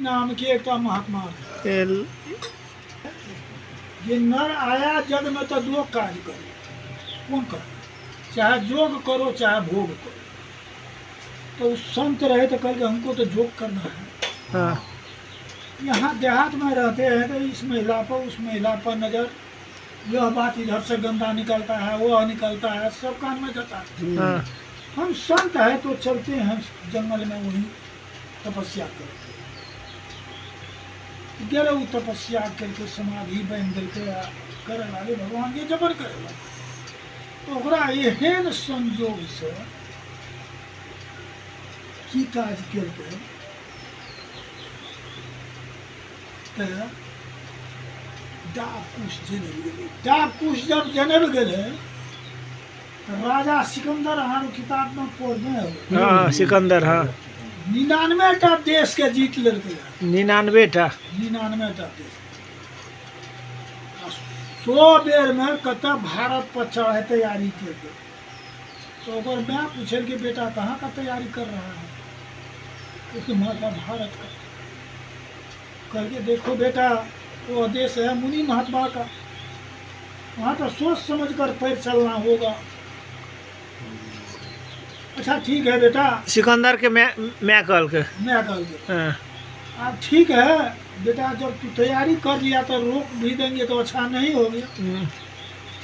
नाम के एक महात्मा है। ये नर आया जग में तो दो कार्य करो, कौन करो, चाहे जोग करो चाहे भोग करो। तो उस संत रहे तो कल हमको तो जोग करना है। हाँ। यहाँ देहात में रहते हैं तो इस महिला पर उस महिला पर नजर, यह बात इधर से गंदा निकलता है, वह निकलता है, सब कान में जाता है। हाँ। हम संत है तो चलते हैं जंगल में, वही तपस्या करते गए। वो तपस्या करके समाधि बन करके करे वाले भगवान के जबर करेगा। तो ओकरा एहन संजोग से की काज करके डाकुश जनब गेले। डाकुश जब जनब गेले राजा सिकंदर अहाँ किताब में पढ़ने हाँ सिकंदर, हाँ 99टा देश के जीत लेलकै। 99टा 99टा देश 100 बेर में कत भारत पर चढ़े तैयारी केलकै। तो अगर मैं पूछल कि बेटा कहाँ का तैयारी कर रहा है, तो माता भारत का। करके देखो बेटा वो देश है मुनि महात्मा का, वहाँ तो सोच समझ कर पैर चलना होगा। अच्छा ठीक है बेटा, सिकंदर के मैं कल के मैं कह दे हाँ। अब ठीक है बेटा, जब तू तैयारी कर लिया तो रोक भी देंगे तो अच्छा नहीं हो गया।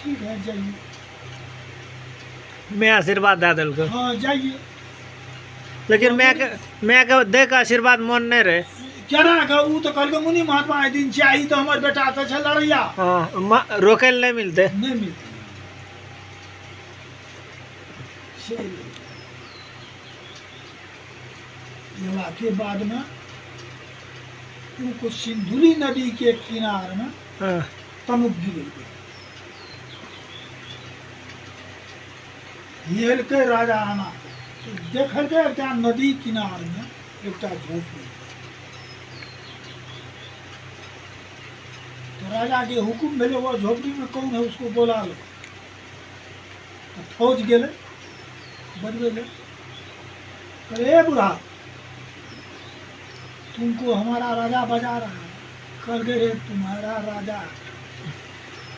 ठीक है जाइए। मैं आशीर्वाद दे दिल के। हाँ जाइए। लेकिन मैं के दे के आशीर्वाद मन नहीं रहे। क्या रहा वो तो कल के मुनि महात्मा दिन चाहिए तो हमारे बेटा तो चल लड़ैया। हाँ रोके नहीं मिलते, नहीं मिलते। के बाद में उनको सिंधुली नदी के किनारे में हाँ। तमुक गिर गए। हेल के राजा आना तो देख के नदी किनारे में एक झोपड़ी। तो राजा के हुक्म मिले वो झोपड़ी में कौन है उसको बोला लो। तो फौज गेले बदले, अरे बुढ़ा तुमको हमारा राजा बजा रहा है। कर गए रे तुम्हारा राजा,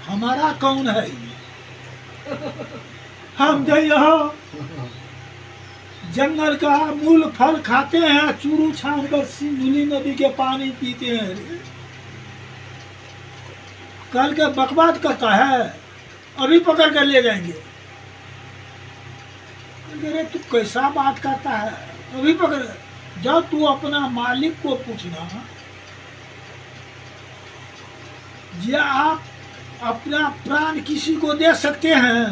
हमारा कौन है? हम जो यहाँ जंगल का मूल फल खाते हैं, चूरू छान कर सिंधुली नदी के पानी पीते हैं। कल के बकवाद करता है, अभी पकड़ कर ले जाएंगे। अरे तू कैसा बात करता है, अभी पकड़। जब तू अपना मालिक को पूछना ये आप अपना प्राण किसी को दे सकते हैं,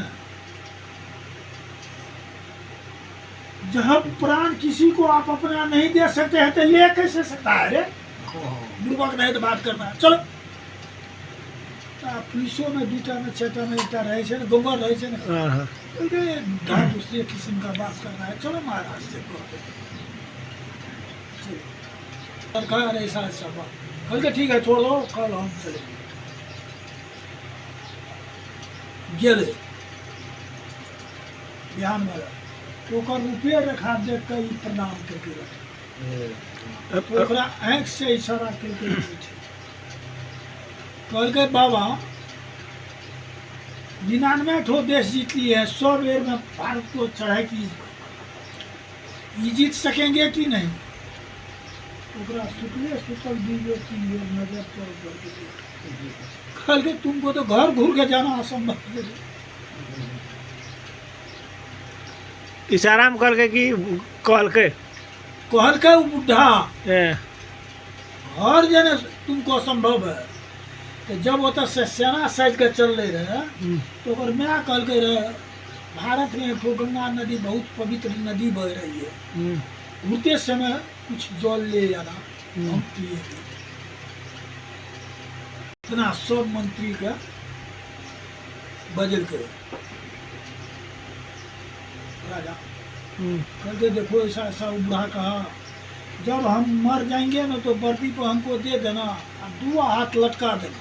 जब प्राण किसी को आप अपना नहीं दे सकते हैं तो ले कैसे सकता है? रे बुर्बक नहीं तो बात करना है। चलो पुलिसों में 2टा में 6टा में एकटा रहे छे, गोबर रहे छे ना, दूसरे किस्म का बात कर रहा है। चलो महाराज से सरकार ऐसा ऐसा बात कल के ठीक है छोड़ दो, कल हम चले गेले बिहान में। तो रुपये रखा देख कर प्रणाम करके रखे, तो ओकरा आँख से इशारा करके कल के बाबा 99 देश जीत लिए हैं, 100 बेर में भारत को चढ़ाई की, ये जीत सकेंगे कि नहीं? ओकरा सुतले सुतल 2 बेर 3 बेर नजर पर कल के तुमको तो घर घूर के जाना असंभव है। इशारा में कल के कि कल के वो बुढ़ा हर जने तुमको असंभव है। तो जब वो से सेना साइड के चल रहे तो मैं कल के रहे भारत में तो गंगा नदी बहुत पवित्र नदी बह रही है, घूरते समय कुछ जल ले जाना, हम पिएंगे। इतना सब मंत्री का बजल के राजा कहते देखो ऐसा ऐसा बुढ़ा कहा, जब हम मर जाएंगे ना तो वर्दी पर हमको दे देना और 2 हाथ लटका देना,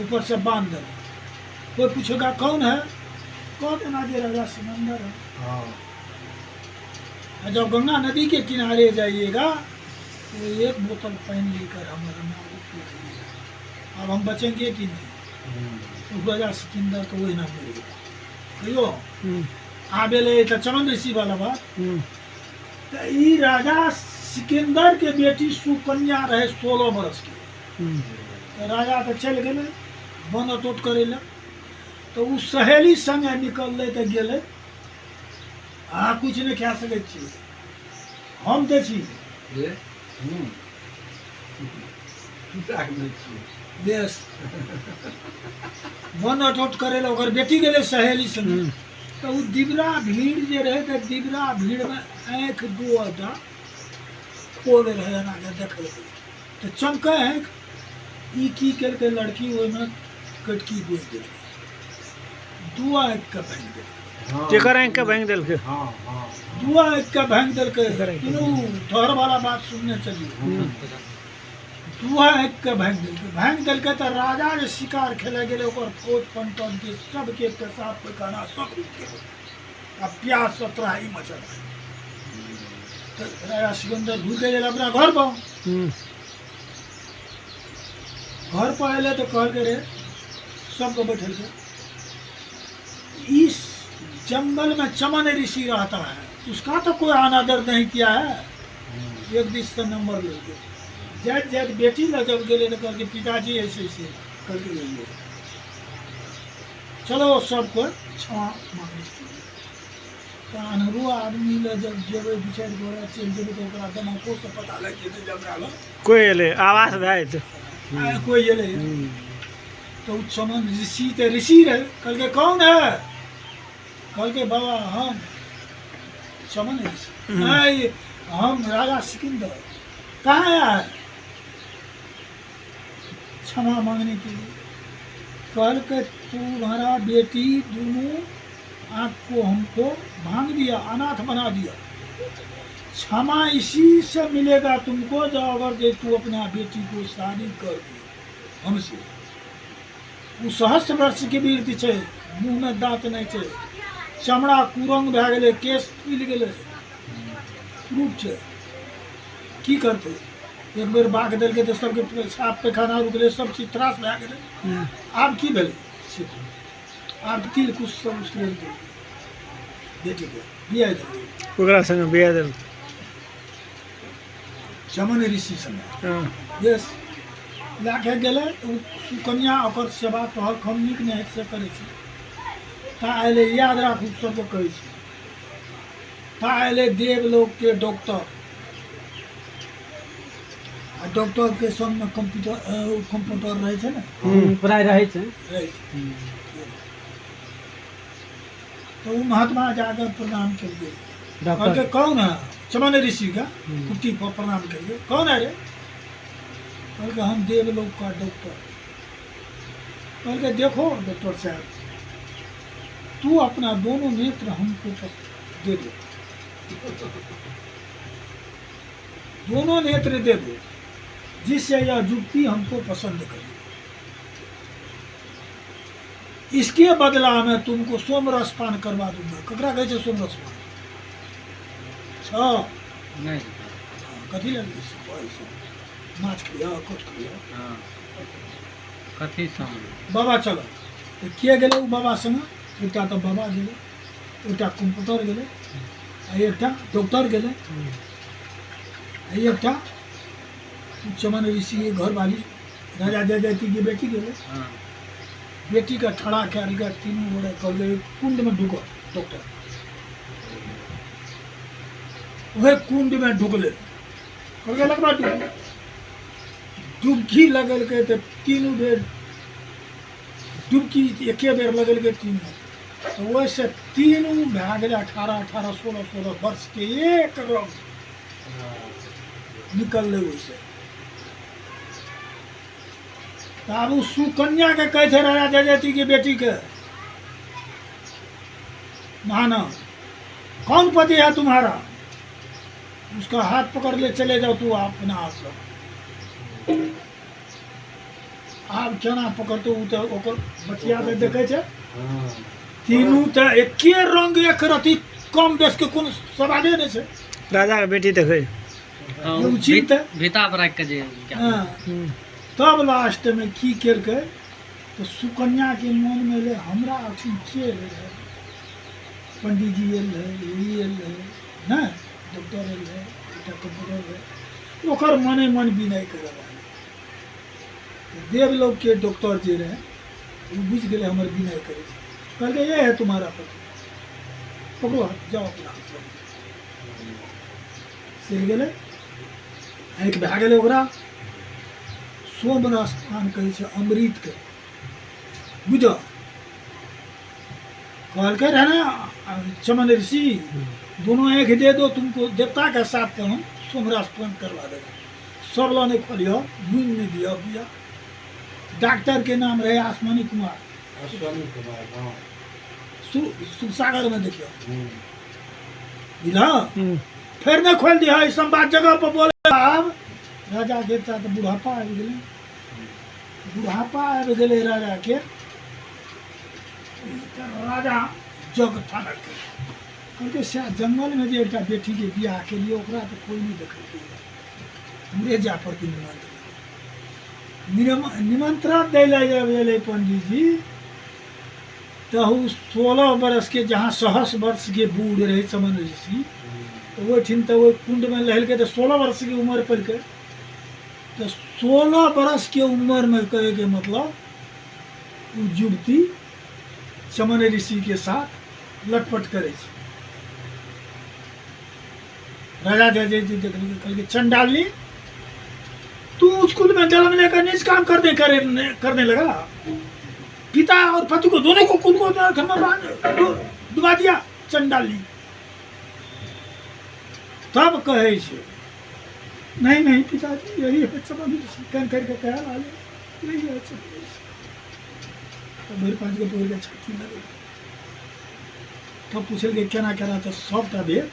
ऊपर से बांध देना। कोई पूछेगा कौन है, कह देना जे राजा सिकंदर है। जब गंगा नदी के किनारे जाइएगा वो एक बोतल पानी लेकर हमारा माँ को पिलाइए, अब हम बचेंगे कि नहीं। तो राजा सिकंदर तो वही नाम मिल गया कहियो आबेले तो चमन ऋषि वाला बात। तो ई राजा सिकंदर के बेटी सुकन्या रहे 16 बरस की। तो राजा तो चल गए बन टोट करे ला, तो उ सहेली संगे निकल तो गेले, अहाँ कुछ नहीं खा सके छी, हम तो छी बेस बन टोट करे ला, ओकर बेटी गेले सहेली संगे। तो उ दिबरा भीड़ जे रहे, तो दिबरा भीड़ में आँख दो अड्डा खोल रहे आगे देख ले, तो चमके आँख ई की करके लड़की ओहिमे कटकी गोल दे, दुआ आँख के भांग दे, जेकर आँख के भांग देलकै। दुआ आँख के भांग देलकै। ठहर वाला बात सुनने चलिए, दुआ आँख के भांग देलकै। तो राजा जे शिकार खेले गेले, ओकर फौज पंटन के सबके पेशाब पैखाना सब रुक गेलै, आ प्यास से त्राही मचल। तो राजा सिकंदर भूल गए अपना घर पर। घर पर अले तो कह के रे सबको बैठल के, इस जंगल में चमन ऋषि रहता है, उसका तो कोई अनादर नहीं किया है। एक दिस से नंबर ले गए, जज जज बेटी ना जब गए तो कह के पिताजी ऐसे ऐसे करके गए, चलो सबको क्षमा मांगे। तो अनहरो आदमी ले जब जेबे बिचार गोरा चल जेबे तो ओकरा दिमागो से पता लग जेतै जब आलो कोई एले आवाज भए कोई एले। तो उ चमन ऋषि ते ऋषि रहे, कल के कौन है, कल के बाबा हम चमन ऋषि, नहीं हम राजा सिकंदर। कहाँ आया है क्षमा मांगने के लिए। कल के तुम्हारा बेटी दोनों आँख को हमको भांग दिया, अनाथ बना दिया, क्षमा इसी से मिलेगा तुमको, जो अगर जे तू अपना बेटी को शादी कर दी हमसे। वो सहस्त्र वर्ष के वृद्धि छे, मुँह में दांत नहीं छे, चमड़ा कुरंग भए गेले, केस फूल गेले, रूप छे, की करते। एक बेर बाघ देलकै तो सबके पेशाब पैखाना रुक गेलै, सब चीज त्रास भए गेलै। आब की भेलै से आब तिल कुछ सब उसके बेटी के बिया देलकै, ओकरा संगे बिया देल। चमन ऋषि संगे यस लाके गेलै। उ सुकन्या ओकर सेवा तोहर हम नीक नहि से करै छी। ता अयलै, याद राखू सबके कहै छी, ता अयलै देवलोक के डॉक्टर, आ डॉक्टर के संग में कंप्यूटर रहे छै ने, प्राय रहे छै। तो वो महात्मा जाकर प्रणाम करिए, डॉक्टर कौन है, चमन ऋषि का कुटी पर प्रणाम करिए, कौन है रे, कल हम देवलोक का डॉक्टर। कल देखो डॉक्टर साहब, तू अपना दोनों नेत्र हमको दे दो, दोनों नेत्र दे दो, जिससे यह युक्ति हमको पसंद करे। इसके बदला में तुमको सोमरस पान करवा दूंगा। ककरा कहै छै सोमरस पान? नहीं कथी लगे माछ खिया कुछ खिया कथी बाबा चलो। तो के गेले उ बाबा संगे, एकटा तो बाबा गेले, एकटा कंप्यूटर गेले, आ एकटा डॉक्टर गेले, आ एकटा चमन ऋषि के घर वाली राजा जयजयती की बेटी गेले। बेटी का ठड़ा क्या तीनों गोड़े कर गए कुंड में ढुको डॉक्टर, वह कुंड में ढुकले कर गए लगभग डुबकी लगल के, तो तीनों बेर डुबकी एके बेर लगल के तीनों, तो वैसे तीनों भए गेले 18 18 16 16 वर्ष के एक रंग निकलले वैसे। अब उस सुकन्या के कहे थे राजा जयजयती की बेटी के, माना कौन पति है तुम्हारा, उसका हाथ पकड़ ले चले जाओ तू अपना आश्रम। आप केना पकड़ते तो ओकर बचिया के देखे छे, तीनों तो एके रंग एक रति कम बेस के कोन सवाले नहीं छे। राजा के बेटी देखे हाँ, ये उचित है। भीता पर रख के जे क्या हाँ तब लास्ट में की करके तो सुकन्या के मन में ले हमरा अथी के रहे पंडित जी एल है ना डॉक्टर एल है कंप्यूटर है ओकर मने मन भी नहीं करे देवलोक के डॉक्टर जे रहे वो बुझ गए हमर भी नहीं करे कहले ये है तुम्हारा पति पकड़ो हाथ जाओ अपना चल गए एक भए गेलै ओकरा सोम स्थान कहै छै अमृत के बुझो कहलकै रहे ना चमन ऋषि दोनों एक दे दो तुमको देवता के साथ हम सोमरा स्थान करवा देगा सब ला नहीं खोलियो बुन नहीं दिया भैया डॉक्टर के नाम रहे आसमानी कुमार सुसागर में देखियो बुझा फिर नहीं खोल दिया इस बात जगह पर बोले अब राजा के साथ बुढ़ापा आ गए राजा के राजा जग थानक कहते जंगल में जो एक बेटी के बियाह के लिए ओकरा तो कोई नहीं देखल हमरे जा पड़ती निमंत्रण दे ला पंडित जी तो 16 बरस के जहाँ 100 वर्ष के बूढ़ रहे चमन ऋषि तो वो ठिन तो वो कुंड में लहल के तो 16 वर्ष की उम्र पर के तो 16 बरस के उम्र में कहे के मतलब वो युवती चमन ऋषि के साथ लटपट करे राजा जय कल के चंडाली तू उस कुल में जन्म लेकर निज काम करने लगा पिता और पति को दोनों को कुल को डुबा दिया चंडाली तब कहे नहीं पिताजी यही है चमन ऋषि कह करके कहा वाले यही है चमन ऋषि तो मेरे पास के पूरे छाती लगे तब पूछल के केना तो सबटा भेद